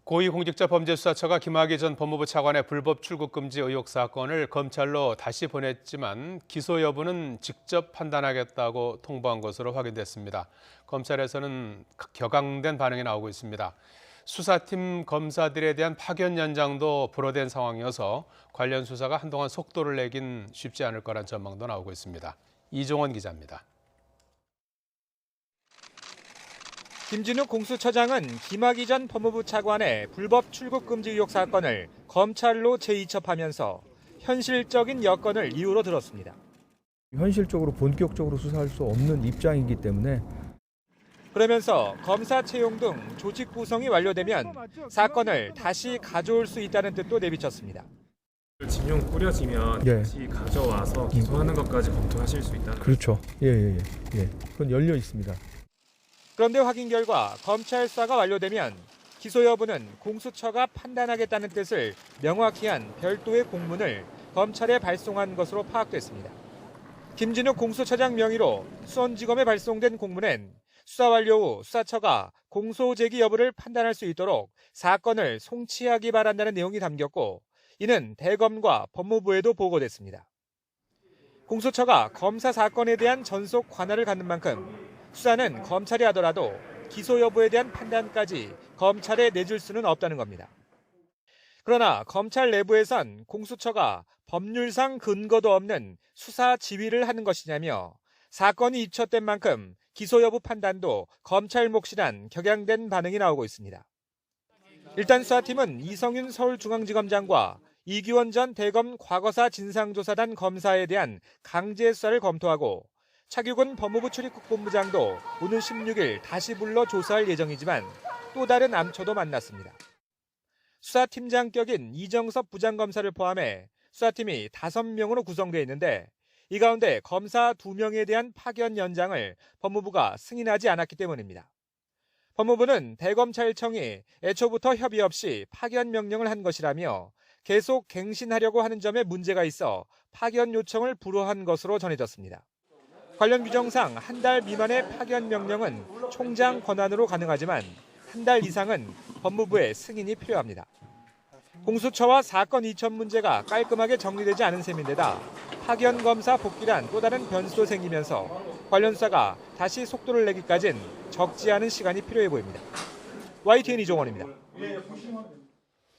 고위공직자범죄수사처가 김학의 전 법무부 차관의 불법 출국 금지 의혹 사건을 검찰로 다시 보냈지만 기소 여부는 직접 판단하겠다고 통보한 것으로 확인됐습니다. 검찰에서는 격앙된 반응이 나오고 있습니다. 수사팀 검사들에 대한 파견 연장도 불어된 상황이어서 관련 수사가 한동안 속도를 내긴 쉽지 않을 거란 전망도 나오고 있습니다. 이종원 기자입니다. 김진욱 공수처장은 김학의 전 법무부 차관의 불법 출국 금지 의혹 사건을 검찰로 재이첩하면서 현실적인 여건을 이유로 들었습니다. 현실적으로 본격적으로 수사할 수 없는 입장이기 때문에 그러면서 검사 채용 등 조직 구성이 완료되면 사건을 다시 가져올 수 있다는 뜻도 내비쳤습니다. 진용 꾸려지면 예. 다시 가져와서 기소하는 것까지 검토하실 수 있다는 그렇죠. 예. 그건 열려 있습니다. 그런데 확인 결과 검찰 수사가 완료되면 기소 여부는 공수처가 판단하겠다는 뜻을 명확히 한 별도의 공문을 검찰에 발송한 것으로 파악됐습니다. 김진욱 공수처장 명의로 수원지검에 발송된 공문엔 수사 완료 후 수사처가 공소 제기 여부를 판단할 수 있도록 사건을 송치하기 바란다는 내용이 담겼고, 이는 대검과 법무부에도 보고됐습니다. 공수처가 검사 사건에 대한 전속 관할을 갖는 만큼 수사는 검찰이 하더라도 기소 여부에 대한 판단까지 검찰에 내줄 수는 없다는 겁니다. 그러나 검찰 내부에선 공수처가 법률상 근거도 없는 수사 지휘를 하는 것이냐며 사건이 입첩된 만큼 기소 여부 판단도 검찰 몫이란 격양된 반응이 나오고 있습니다. 일단 수사팀은 이성윤 서울중앙지검장과 이규원 전 대검 과거사 진상조사단 검사에 대한 강제 수사를 검토하고, 차규근 법무부 출입국 본부장도 오는 16일 다시 불러 조사할 예정이지만 또 다른 암초도 만났습니다. 수사팀장격인 이정섭 부장검사를 포함해 수사팀이 5명으로 구성되어 있는데, 이 가운데 검사 2명에 대한 파견 연장을 법무부가 승인하지 않았기 때문입니다. 법무부는 대검찰청이 애초부터 협의 없이 파견 명령을 한 것이라며 계속 갱신하려고 하는 점에 문제가 있어 파견 요청을 불허한 것으로 전해졌습니다. 관련 규정상 한 달 미만의 파견 명령은 총장 권한으로 가능하지만 한 달 이상은 법무부의 승인이 필요합니다. 공수처와 사건 이첩 문제가 깔끔하게 정리되지 않은 셈인데다 파견 검사 복귀란 또 다른 변수도 생기면서 관련 수사가 다시 속도를 내기까진 적지 않은 시간이 필요해 보입니다. YTN 이종원입니다.